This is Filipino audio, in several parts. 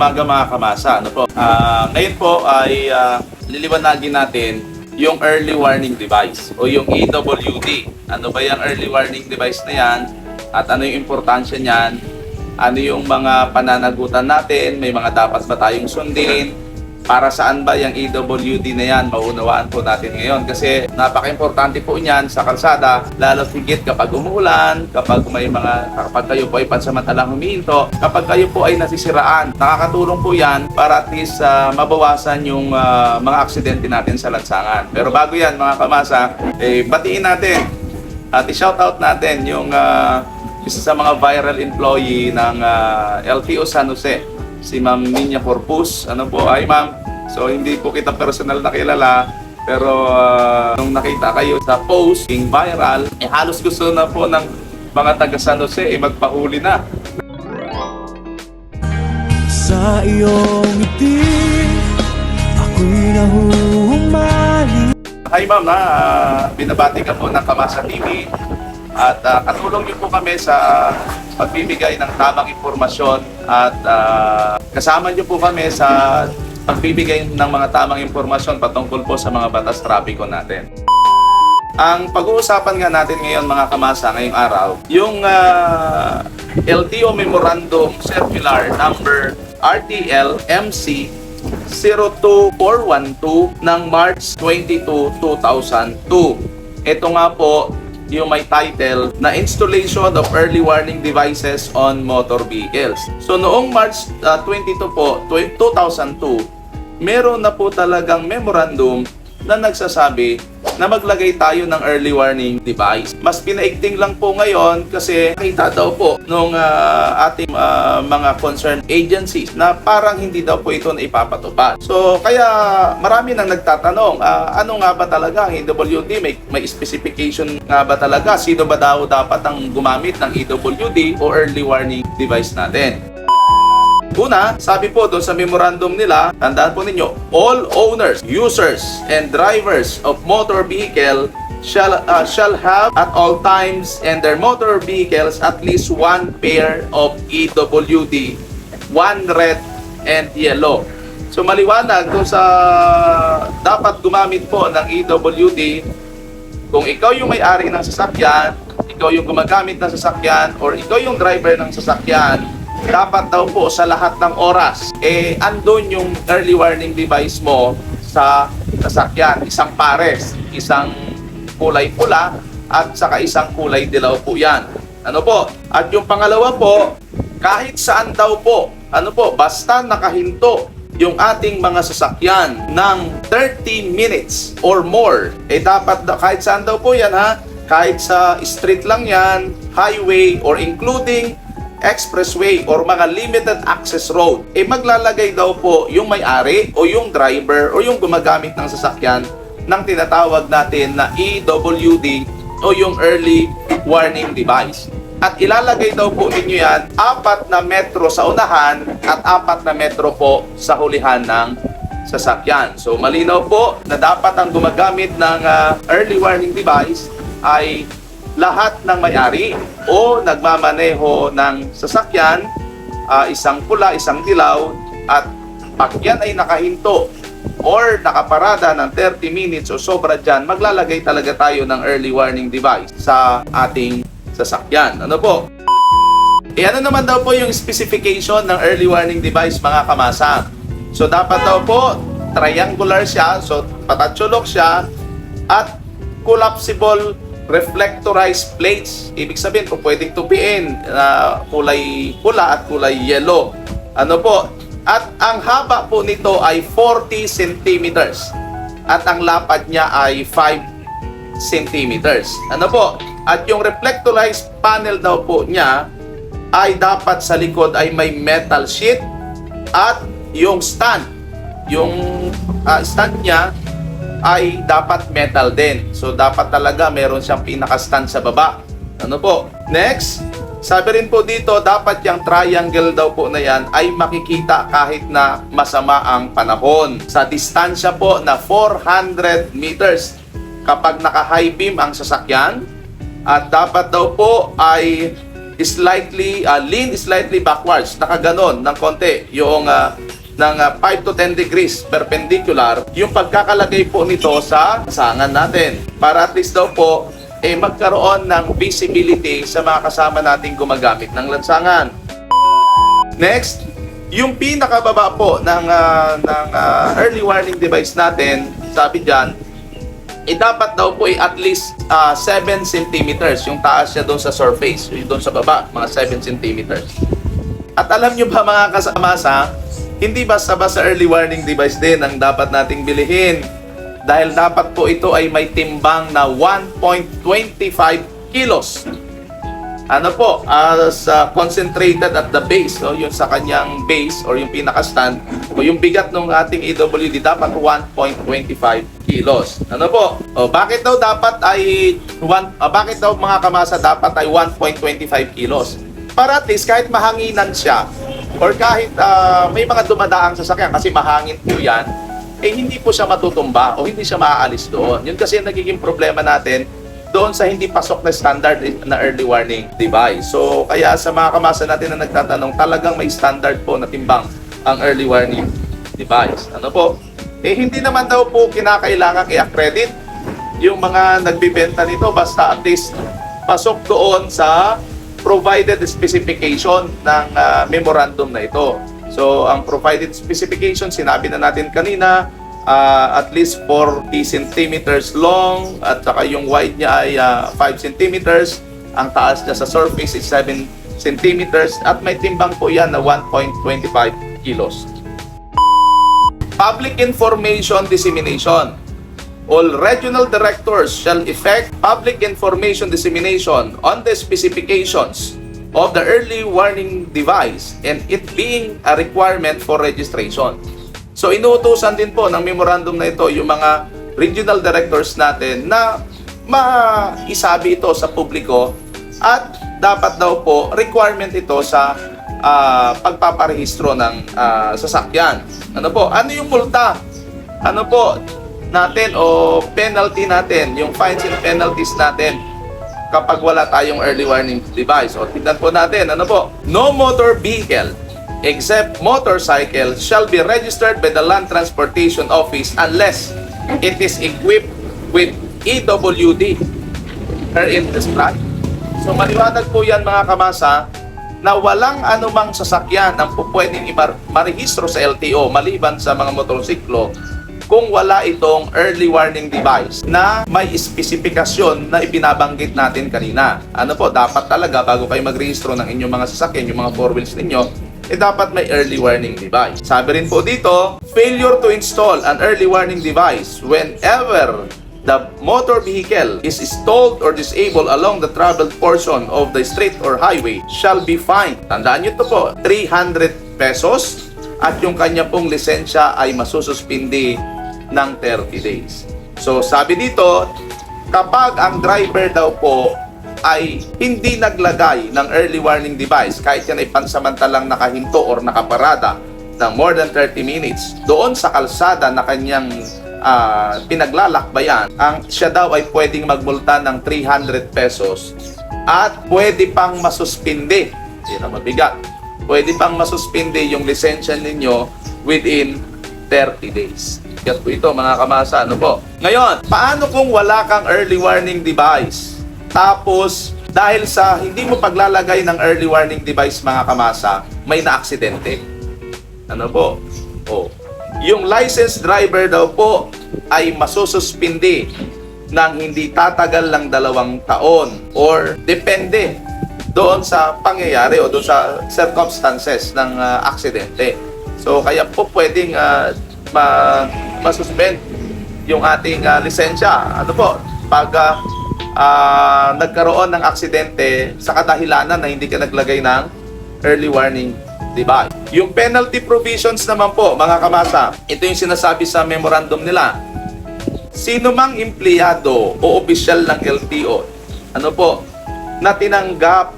umaga mga kamasa. Ano po? Ngayon po ay liliwanagin natin yung early warning device o yung EWD. Ano ba yung early warning device na yan? At ano yung importansya niyan? Ano yung mga pananagutan natin? May mga dapat ba tayong sundin? Para saan ba yung EWD na yan? Maunawaan po natin ngayon kasi napaka-importante po niyan sa kalsada, lalo higit kapag umuulan, kapag kayo po ay pansamantalang humihinto, kapag kayo po ay nasisiraan. Nakakatulong po yan para at least mabawasan yung mga aksidente natin sa lansangan. Pero bago yan mga kamasa, batiin natin at i-shoutout natin yung isa sa mga viral employee ng LTO San Jose, si Ma'am Ninya Corpus. Ano po, ay ma'am, so hindi po kita personal na kilala, pero nung nakita kayo sa post, yung viral, halos gusto na po ng mga taga San Jose magpahuli na. Sa iyong ngiti, ako'y nahuhumali. Hi ma'am, binabati ka po ng Kamasa TV at katulong niyo po kami sa pagbibigay ng tamang impormasyon at kasama niyo po kami sa pagbibigay ng mga tamang impormasyon patungkol po sa mga batas trapiko natin. Ang pag-uusapan nga natin ngayon mga kamasa ngayong araw, yung LTO Memorandum Circular Number RTL MC 02412 ng March 22, 2002. Ito nga po yung may title na Installation of Early Warning Devices on Motor Vehicles. So noong March 22 po, 2002, meron na po talagang memorandum na nagsasabi na maglagay tayo ng early warning device. Mas pinaigting lang po ngayon kasi nakita daw po nung ating mga concerned agencies na parang hindi daw po ito na ipapatupad. So kaya marami nang nagtatanong, ano nga ba talaga ang EWD? May specification nga ba talaga? Sino ba daw dapat ang gumamit ng EWD o early warning device natin? Una, sabi po doon sa memorandum nila, tandaan po ninyo, all owners, users, and drivers of motor vehicle shall have at all times in their motor vehicles at least one pair of EWD, one red and yellow. So maliwanag doon sa dapat gumamit po ng EWD, kung ikaw yung may-ari ng sasakyan, ikaw yung gumagamit ng sasakyan, or ikaw yung driver ng sasakyan, dapat daw po sa lahat ng oras, andun yung early warning device mo sa sasakyan. Isang pares, isang kulay pula, at saka isang kulay dilaw po yan. Ano po? At yung pangalawa po, kahit saan daw po, basta nakahinto yung ating mga sasakyan ng 30 minutes or more, dapat kahit saan daw po yan ha, kahit sa street lang yan, highway, or including expressway or mga limited access road, maglalagay daw po yung may-ari o yung driver o yung gumagamit ng sasakyan ng tinatawag natin na EWD o yung early warning device. At ilalagay daw po ninyo yan 4 na metro sa unahan at 4 na metro po sa hulihan ng sasakyan. So malinaw po na dapat ang gumagamit ng early warning device ay lahat ng may-ari o nagmamaneho ng sasakyan, isang pula, isang dilaw, at pag yan ay nakahinto or nakaparada ng 30 minutes o sobra dyan, maglalagay talaga tayo ng early warning device sa ating sasakyan. Ano po? Ano naman daw po yung specification ng early warning device mga kamasa? So dapat daw po triangular siya, so patatsulok siya, at collapsible reflectorized plates. Ibig sabihin po pwedeng tupiin na kulay pula at kulay yellow. Ano po? At ang haba po nito ay 40 centimeters. At ang lapad niya ay 5 centimeters. Ano po? At yung reflectorized panel daw po niya ay dapat sa likod ay may metal sheet at yung stand. Yung stand niya ay dapat metal din. So dapat talaga meron siyang pinaka-stand sa baba. Ano po? Next, sabi rin po dito, dapat yung triangle daw po na yan ay makikita kahit na masama ang panahon. Sa distansya po na 400 meters kapag naka-high beam ang sasakyan. At dapat daw po ay slightly, lean slightly backwards, nakaganon ng konti, yung ng 5 to 10 degrees perpendicular, yung pagkakalagay po nito sa lansangan natin. Para at least daw po, magkaroon ng visibility sa mga kasama nating gumagamit ng lansangan. Next, yung pinakababa po ng early warning device natin, sabi dyan, dapat daw po at least 7 centimeters yung taas niya doon sa surface, yung doon sa baba, mga 7 centimeters. At alam nyo ba mga kasamasa, hindi basta-basta early warning device din ang dapat nating bilihin. Dahil dapat po ito ay may timbang na 1.25 kilos. Ano po, as concentrated at the base, so yung sa kanyang base or yung pinaka-stand, o yung bigat ng ating AWD dapat 1.25 kilos. Ano po? O bakit daw dapat ay bakit daw mga kamasa dapat ay 1.25 kilos? Para at least kahit mahanginan siya or kahit may mga dumadaang sasakyan kasi mahangin po yan, hindi po siya matutumba o hindi siya maaalis doon. Yun kasi ang nagiging problema natin doon sa hindi pasok na standard na early warning device. So, kaya sa mga kamasa natin na nagtatanong, talagang may standard po na timbang ang early warning device. Ano po? Hindi naman daw po kinakailangan i-accredit yung mga nagbibenta nito basta at least pasok doon sa provided specification ng memorandum na ito. So, ang provided specification, sinabi na natin kanina, at least 40 centimeters long at saka yung wide niya ay 5 centimeters. Ang taas niya sa surface is 7 centimeters at may timbang po yan na 1.25 kilos. Public information dissemination. All regional directors shall effect public information dissemination on the specifications of the early warning device and it being a requirement for registration. So inuutusan din po ng memorandum na ito yung mga regional directors natin na maisabi ito sa publiko at dapat daw po requirement ito sa pagpaparehistro ng sasakyan. Ano po? Ano yung multa? Ano po natin o penalty natin, yung fines and penalties natin kapag wala tayong early warning device? O tignan po natin, ano po? No motor vehicle except motorcycle shall be registered by the Land Transportation Office unless it is equipped with EWD herein described. So maliwanag po yan mga kamasa na walang anumang sasakyan ang pwedeng marehistro sa LTO maliban sa mga motorsiklo kung wala itong early warning device na may espesifikasyon na ibinabanggit natin kanina. Ano po, dapat talaga bago kayo magrehistro ng inyong mga sasakyan, yung mga four wheels ninyo, dapat may early warning device. Sabi rin po dito, failure to install an early warning device whenever the motor vehicle is stalled or disabled along the traveled portion of the street or highway shall be fined. Tandaan nyo ito po, 300 pesos at yung kanya pong lisensya ay masususpindi ng 30 days. So sabi dito, kapag ang driver daw po ay hindi naglagay ng early warning device, kahit yan ay pansamantalang nakahinto or nakaparada ng more than 30 minutes doon sa kalsada na kanyang pinaglalakbayan, siya daw ay pwedeng magmulta ng 300 pesos at pwede pang masuspindi. Yan ang mabigat. Pwede pang masuspindi yung lisensya ninyo within 30 days. Yan po ito mga kamasa. Ano po? Ngayon, paano kung wala kang early warning device? Tapos, dahil sa hindi mo paglalagay ng early warning device mga kamasa, may na-aksidente. Ano po? Yung licensed driver daw po ay masususpindi ng hindi tatagal ng 2 taon or depende doon sa pangyayari o doon sa circumstances ng aksidente. So, kaya po pwedeng masuspend yung ating lisensya. Ano po? Pag nagkaroon ng aksidente sa kadahilanan na hindi ka naglagay ng early warning device. Yung penalty provisions naman po, mga kamasa, ito yung sinasabi sa memorandum nila. Sino mang empleyado o opisyal ng LTO, ano po, na tinanggap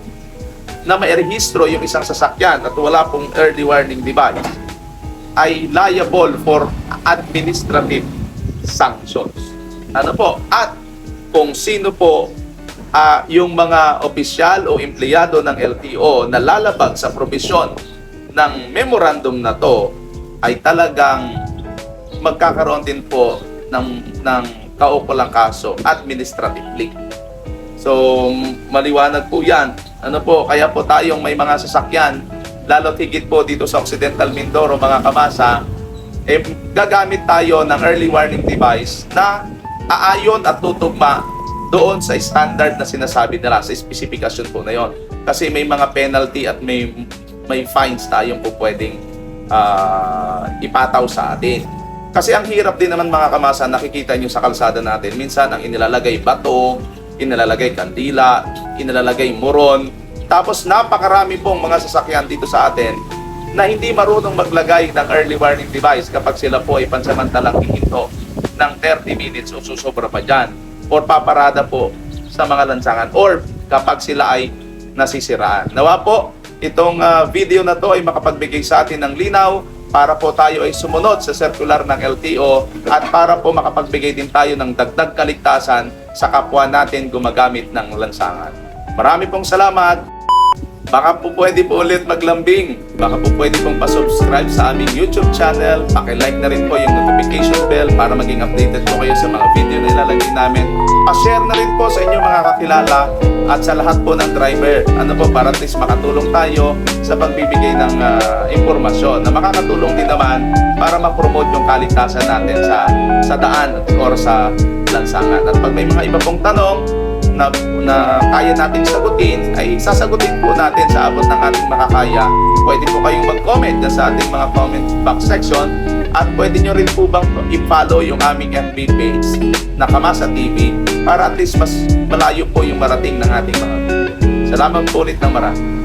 na mairehistro yung isang sasakyan at wala pong early warning device, ay liable for administrative sanctions. Ano po? At kung sino po yung mga opisyal o empleyado ng LTO na lalabag sa probisyon ng memorandum na to ay talagang magkakaroon din po ng kaukulang kaso administratively. So, maliwanag po yan. Ano po, kaya po tayong may mga sasakyan, lalo't higit po dito sa Occidental Mindoro, mga kamasa, gagamit tayo ng early warning device na aayon at tutugma doon sa standard na sinasabi nila, sa specification po na yon. Kasi may mga penalty at may fines tayong po pwedeng ipataw sa atin. Kasi ang hirap din naman, mga kamasa, nakikita nyo sa kalsada natin, minsan ang inilalagay bato, inilalagay kandila, inilalagay muron, tapos napakarami pong mga sasakyan dito sa atin na hindi marunong maglagay ng early warning device kapag sila po ay pansamantalang hihinto ng 30 minutes o susobra pa dyan, or paparada po sa mga lansangan, or kapag sila ay nasisiraan. Nawa po, itong video na to ay makapagbigay sa atin ng linaw para po tayo ay sumunod sa circular ng LTO at para po makapagbigay din tayo ng dagdag kaligtasan sa kapwa natin gumagamit ng lansangan. Marami pong salamat. Baka po pwede po ulit maglambing. Baka po pwede pong pasubscribe sa aming YouTube channel. Paki-like na rin po yung notification bell para maging updated po kayo sa mga video na ilalagay namin. Pa-share na rin po sa inyong mga kakilala at sa lahat po ng driver. Ano po, para at least makatulong tayo sa pagbibigay ng impormasyon na makakatulong din naman para ma-promote yung kaligtasan natin sa daan or sa lansangan. At pag may mga iba pong tanong na kaya nating sagutin, ay sasagutin po natin sa abot ng ating makakaya. Pwede po kayong mag-comment sa ating mga comment box section at pwede nyo rin po bang i-follow yung aming FB page na Kamasa TV para at least mas malayo po yung marating ng ating mga. Salamat po ulit ng marami.